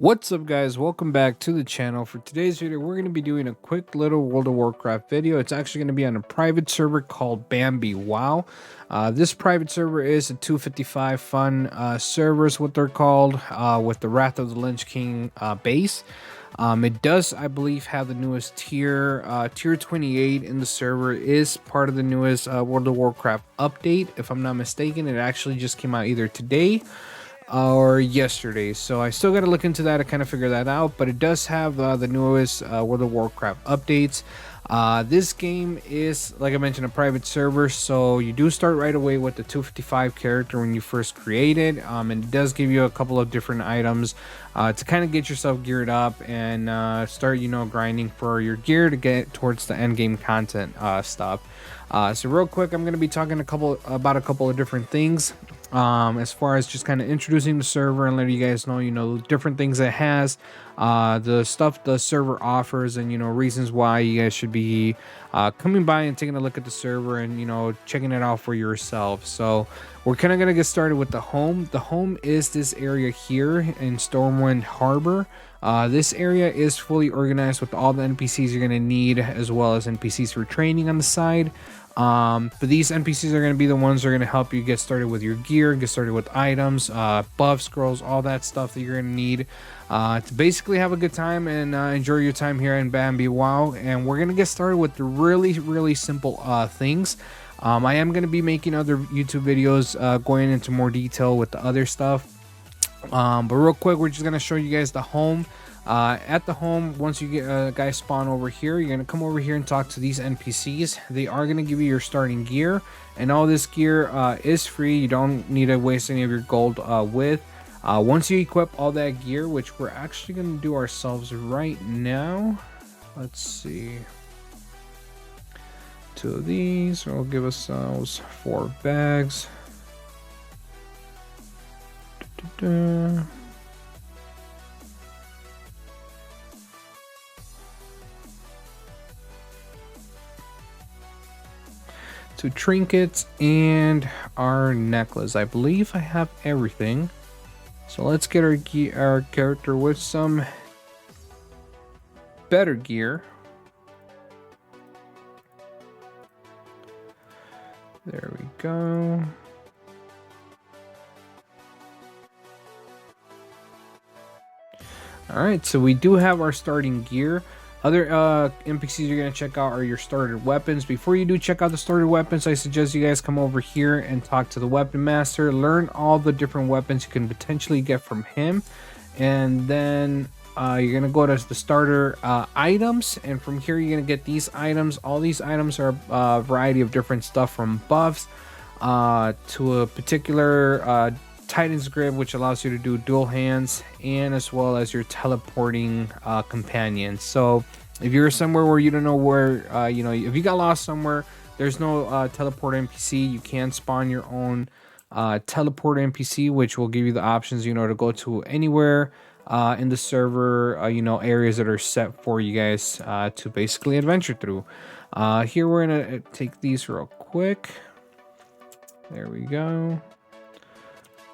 What's up, guys? Welcome back to the channel. For today's video, we're going to be doing a quick little World of Warcraft video. It's actually going to be on a private server called Bambi WoW. This private server is a 255 fun servers, what they're called, with the Wrath of the Lich King base. It does, I believe, have the newest tier. Tier 28 in the server is part of the newest World of Warcraft update. If I'm not mistaken, it actually just came out either today or yesterday, so I still got to look into that to kind of figure that out, but it does have the newest World of Warcraft updates. This game is, like I mentioned, a private server, so you do start right away with the 255 character when you first create it, and it does give you a couple of different items to kind of get yourself geared up and start, grinding for your gear to get towards the end game content stuff. So real quick, I'm going to be talking about a couple of different things. As far as just kind of introducing the server and letting you guys know, different things it has, the stuff the server offers, and reasons why you guys should be coming by and taking a look at the server and checking it out for yourself. So we're kind of gonna get started with the home. The home is this area here in Stormwind Harbor. This area is fully organized with all the NPCs you're gonna need, as well as NPCs for training on the side. But these NPCs are going to be the ones that are going to help you get started with your gear, get started with items, buffs, scrolls, all that stuff that you're going to need to basically have a good time and enjoy your time here in Bambi WoW. And we're going to get started with the really simple things. I am going to be making other YouTube videos going into more detail with the other stuff. But real quick, we're just going to show you guys the home. At the home, once you get guys spawn over here, you're going to come over here and talk to these NPCs. They are going to give you your starting gear, and all this gear is free. You don't need to waste any of your gold with. Once you equip all that gear, which we're actually going to do ourselves right now. Let's see. 2 of these will give us 4 bags. To trinkets and our necklace. I believe I have everything, so let's get our character with some better gear. There we go. All right, so we do have our starting gear. Other NPCs you're going to check out are your starter weapons. Before you do check out the starter weapons, I suggest you guys come over here and talk to the weapon master. Learn all the different weapons you can potentially get from him. And then you're going to go to the starter items. And from here, you're going to get these items. All these items are a variety of different stuff, from buffs to a particular Titan's Grip, which allows you to do dual hands, and as well as your teleporting companion. So if you're somewhere where you don't know where, if you got lost somewhere, there's no teleport NPC, you can spawn your own teleport NPC, which will give you the options, to go to anywhere in the server, areas that are set for you guys to basically adventure through. Here we're gonna take these real quick. There we go.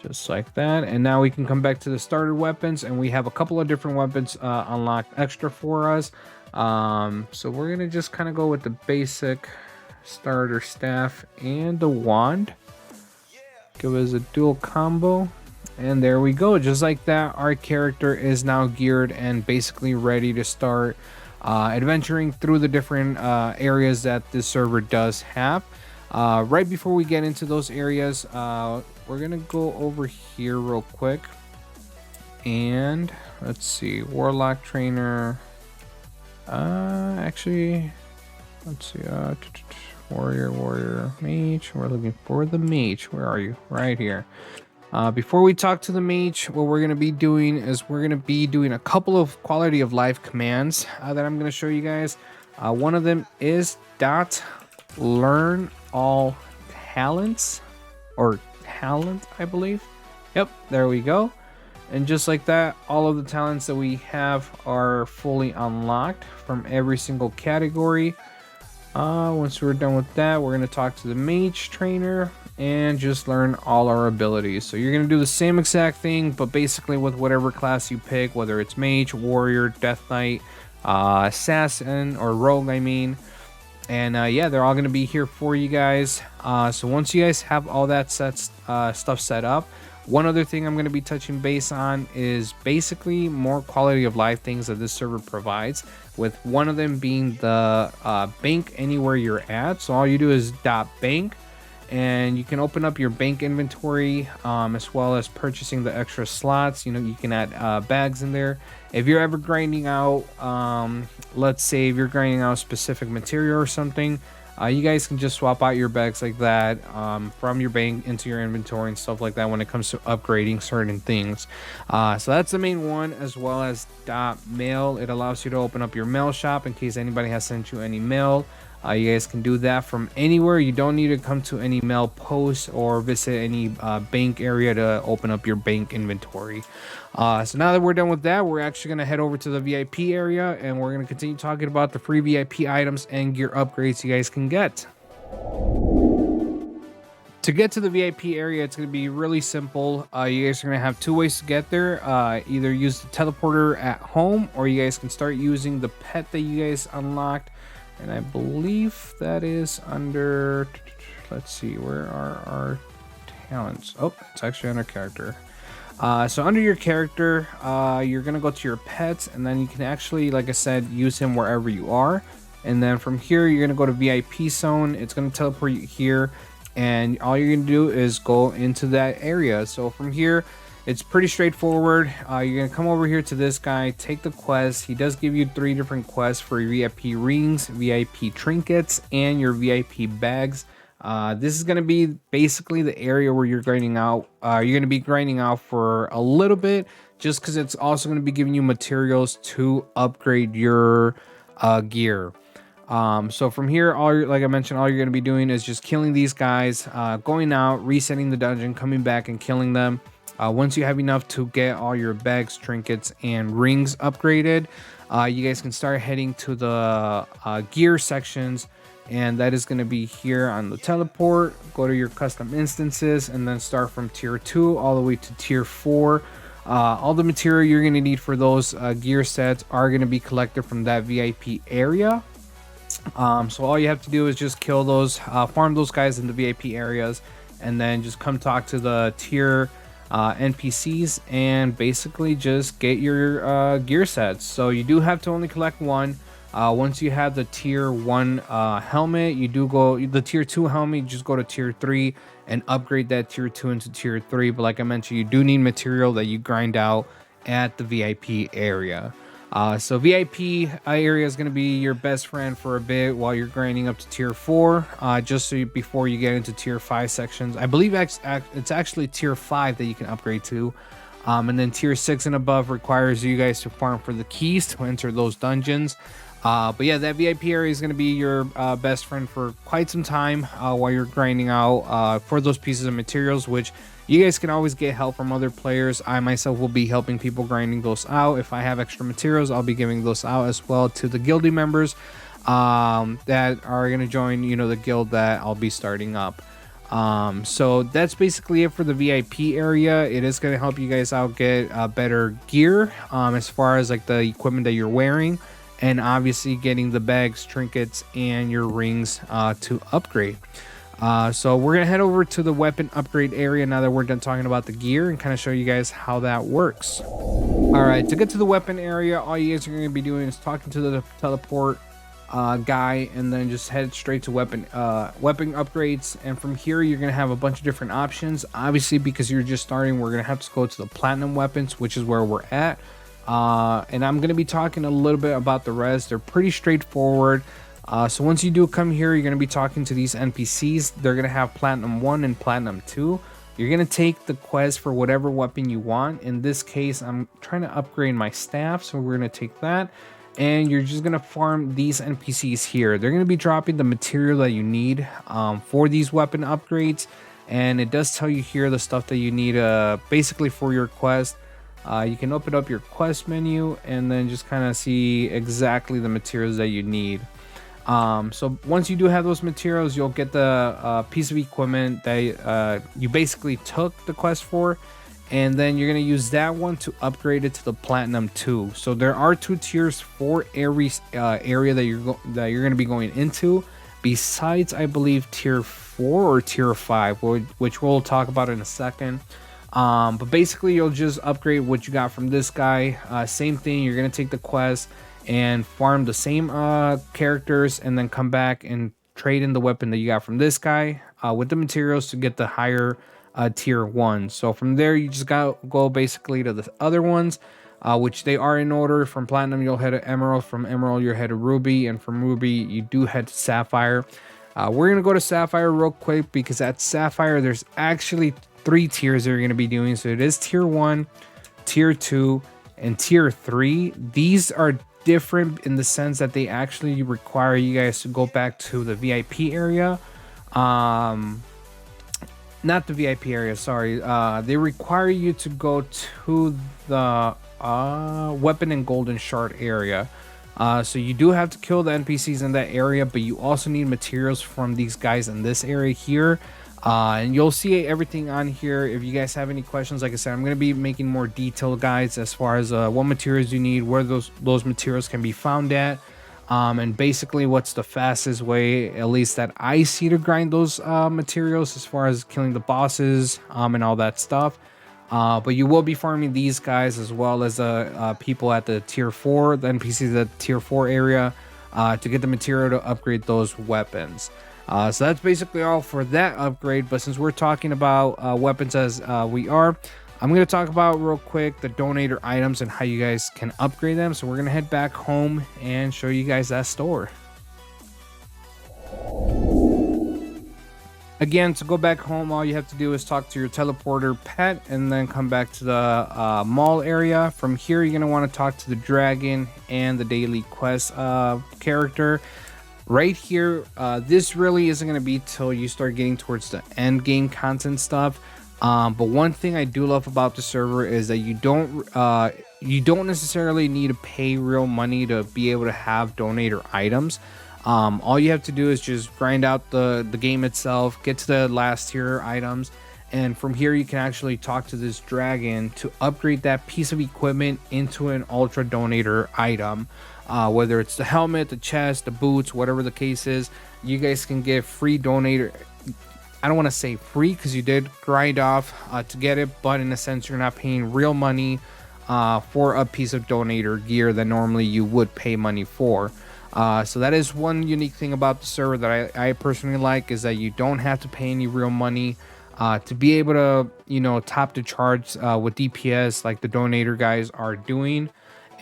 Just like that. And now we can come back to the starter weapons, and we have a couple of different weapons unlocked extra for us. So we're gonna just kind of go with the basic starter staff and the wand. Give us a dual combo, and there we go. Just like that, our character is now geared and basically ready to start adventuring through the different areas that this server does have. Right before we get into those areas, we're gonna go over here real quick, and let's see, Warlock Trainer. Actually, let's see, Warrior, Mage. We're looking for the Mage. Where are you? Right here. Before we talk to the Mage, what we're gonna be doing is we're gonna be doing a couple of quality of life commands that I'm gonna show you guys. One of them is learn all talents, or talent, I believe. Yep, there we go. And just like that, all of the talents that we have are fully unlocked from every single category. Once we're done with that, we're going to talk to the Mage Trainer, and just learn all our abilities. So you're going to do the same exact thing, but basically with whatever class you pick, whether it's mage, warrior, death knight, assassin, or rogue, I mean. And yeah, they're all going to be here for you guys. So once you guys have all that stuff set up, one other thing I'm going to be touching base on is basically more quality of life things that this server provides, with one of them being the bank anywhere you're at. So all you do is .bank, and you can open up your bank inventory, as well as purchasing the extra slots. You know, you can add bags in there. If you're ever grinding out, let's say if you're grinding out specific material or something, you guys can just swap out your bags like that, from your bank into your inventory and stuff like that when it comes to upgrading certain things. So that's the main one, as well as .mail. It allows you to open up your mail shop in case anybody has sent you any mail. You guys can do that from anywhere. You don't need to come to any mail post or visit any bank area to open up your bank inventory. So now that we're done with that, we're actually going to head over to the VIP area, and we're going to continue talking about the free VIP items and gear upgrades you guys can get. To get to the VIP area, it's going to be really simple. You guys are going to have two ways to get there. Either use the teleporter at home, or you guys can start using the pet that you guys unlocked. And I believe that is under, let's see, where are our talents? Oh, it's actually under character. So under your character, you're going to go to your pets, and then you can actually, like I said, use him wherever you are. And then from here, you're going to go to VIP zone. It's going to teleport you here, and all you're going to do is go into that area. So from here, it's pretty straightforward. You're going to come over here to this guy, take the quest. He does give you 3 different quests for your VIP rings, VIP trinkets, and your VIP bags. This is going to be basically the area where you're grinding out. You're going to be grinding out for a little bit, just because it's also going to be giving you materials to upgrade your gear. So from here, like I mentioned, all you're going to be doing is just killing these guys, going out, resetting the dungeon, coming back and killing them. Once you have enough to get all your bags, trinkets, and rings upgraded, you guys can start heading to the gear sections, and that is going to be here on the teleport. Go to your custom instances, and then start from tier 2 all the way to tier 4. All the material you're going to need for those gear sets are going to be collected from that VIP area. So all you have to do is just kill those, farm those guys in the VIP areas, and then just come talk to the tier NPCs and basically just get your gear sets. So you do have to only collect one. Once you have the tier 1 helmet, you do go the tier 2 helmet, you just go to tier 3 and upgrade that tier 2 into tier 3. But like I mentioned, you do need material that you grind out at the VIP area. So VIP area is going to be your best friend for a bit while you're grinding up to tier 4, just so before you get into tier 5 sections. I believe it's actually tier 5 that you can upgrade to. And then tier 6 and above requires you guys to farm for the keys to enter those dungeons. But yeah, that VIP area is going to be your best friend for quite some time while you're grinding out for those pieces of materials, which you guys can always get help from other players. I myself will be helping people grinding those out. If I have extra materials, I'll be giving those out as well to the guildie members that are going to join, you know, the guild that I'll be starting up. So that's basically it for the VIP area. It is going to help you guys out get better gear as far as like the equipment that you're wearing, and obviously getting the bags, trinkets, and your rings to upgrade. So we're gonna head over to the weapon upgrade area now that we're done talking about the gear, and kind of show you guys how that works. All right, to get to the weapon area, all you guys are going to be doing is talking to the teleport guy, and then just head straight to weapon upgrades. And from here, you're going to have a bunch of different options. Obviously, because you're just starting, we're going to have to go to the platinum weapons, which is where we're at. And I'm going to be talking a little bit about the rest. They're pretty straightforward. So once you do come here, you're going to be talking to these NPCs. They're going to have Platinum 1 and Platinum 2. You're going to take the quest for whatever weapon you want. In this case, I'm trying to upgrade my staff, so we're going to take that. And you're just going to farm these NPCs here. They're going to be dropping the material that you need for these weapon upgrades. And it does tell you here the stuff that you need basically for your quest. You can open up your quest menu and then just kind of see exactly the materials that you need. So once you do have those materials, you'll get the piece of equipment that you basically took the quest for, and then you're going to use that one to upgrade it to the platinum 2. So there are 2 tiers for every area that you're going to be going into, besides I believe tier 4 or tier 5, which we'll talk about in a second. But basically you'll just upgrade what you got from this guy. Same thing, you're going to take the quest and farm the same characters, and then come back and trade in the weapon that you got from this guy with the materials to get the higher tier 1. So from there you just go basically to the other ones, which they are in order. From platinum you'll head to emerald, from emerald you'll head to ruby, and from ruby you do head to sapphire. We're gonna go to sapphire real quick because at sapphire there's actually 3 tiers that you're gonna be doing. So it is tier 1, tier 2, and tier 3. These are different in the sense that they actually require you guys to go back to the VIP area. Not the VIP area, sorry. They require you to go to the weapon and golden shard area. So you do have to kill the NPCs in that area, but you also need materials from these guys in this area here. And you'll see everything on here. If you guys have any questions, like I said, I'm going to be making more detailed guides as far as what materials you need, where those materials can be found at, and basically what's the fastest way, at least that I see, to grind those materials as far as killing the bosses and all that stuff. But you will be farming these guys as well as people at the tier 4, the NPCs at the tier 4 area, to get the material to upgrade those weapons. So that's basically all for that upgrade. But since we're talking about weapons as we are, I'm going to talk about real quick the donator items and how you guys can upgrade them. So we're going to head back home and show you guys that store. Again, to go back home, all you have to do is talk to your teleporter pet and then come back to the mall area. From here, you're going to want to talk to the dragon and the daily quest character. Right here, this really isn't going to be till you start getting towards the end game content stuff. But one thing I do love about the server is that you don't necessarily need to pay real money to be able to have donator items. All you have to do is just grind out the game itself, get to the last tier items, and from here you can actually talk to this dragon to upgrade that piece of equipment into an ultra donator item. Whether it's the helmet, the chest, the boots, whatever the case is, you guys can get free donator. I don't want to say free because you did grind off to get it, but in a sense you're not paying real money for a piece of donator gear that normally you would pay money for. So that is one unique thing about the server that I personally like, is that you don't have to pay any real money to be able to, top the charge with DPS like the donator guys are doing.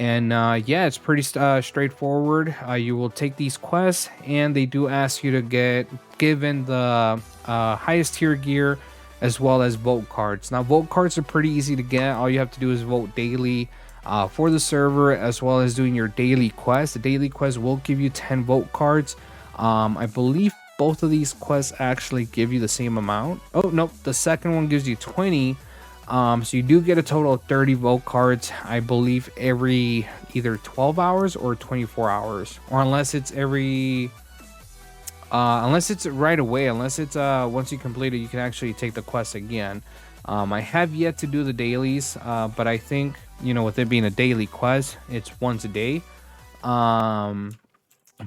And yeah, it's pretty straightforward. You will take these quests, and they do ask you to get given the highest tier gear as well as vote cards. Now, vote cards are pretty easy to get. All you have to do is vote daily for the server, as well as doing your daily quest. The daily quest will give you 10 vote cards. I believe both of these quests actually give you the same amount. Oh, nope. The second one gives you 20. So you do get a total of 30 vote cards, I believe, every either 12 hours or 24 hours, or unless it's every unless it's right away, unless it's once you complete it, you can actually take the quest again. I have yet to do the dailies, but I think, with it being a daily quest, it's once a day.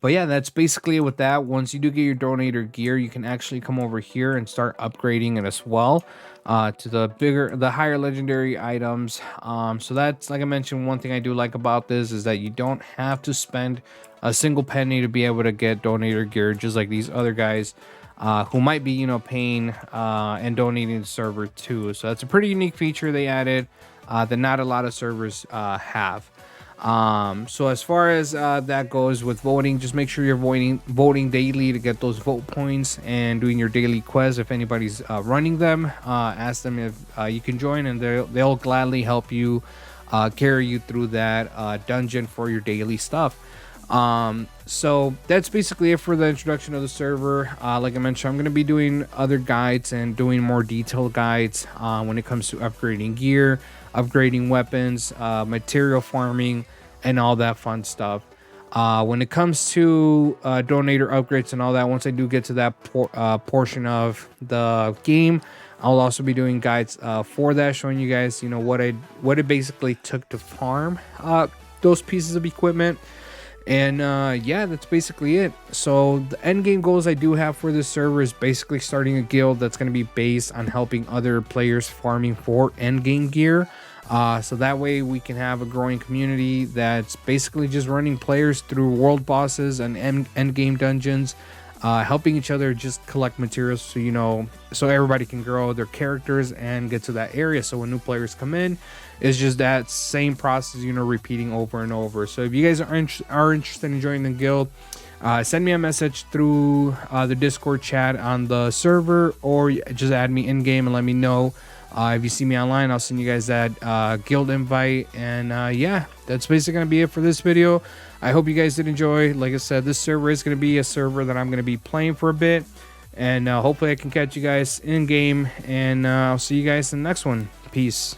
But yeah, that's basically it with that. Once you do get your donator gear, you can actually come over here and start upgrading it as well to the higher legendary items. So that's, like I mentioned, one thing I do like about this is that you don't have to spend a single penny to be able to get donator gear, just like these other guys who might be, paying and donating to the server too. So that's a pretty unique feature they added that not a lot of servers have. So as far as that goes with voting, just make sure you're voting daily to get those vote points, and doing your daily quests. If anybody's running them, ask them if you can join, and they'll gladly help you carry you through that dungeon for your daily stuff. So that's basically it for the introduction of the server. Like I mentioned, I'm going to be doing other guides and doing more detailed guides when it comes to upgrading gear, upgrading weapons, material farming, and all that fun stuff. When it comes to donator upgrades and all that, once I do get to that portion of the game, I'll also be doing guides for that, showing you guys, you know, what it basically took to farm those pieces of equipment. And yeah, that's basically it. So the end game goals I do have for this server is basically starting a guild that's going to be based on helping other players farming for end game gear. So that way we can have a growing community that's basically just running players through world bosses and end game dungeons, helping each other just collect materials, so you know, so everybody can grow their characters and get to that area. So when new players come in, it's just that same process, you know, repeating over and over. So if you guys are interested in joining the guild, send me a message through the Discord chat on the server, or just add me in game and let me know. If you see me online, I'll send you guys that guild invite. And yeah, that's basically going to be it for this video. I hope you guys did enjoy. Like I said, this server is going to be a server that I'm going to be playing for a bit. And hopefully I can catch you guys in game. And I'll see you guys in the next one. Peace.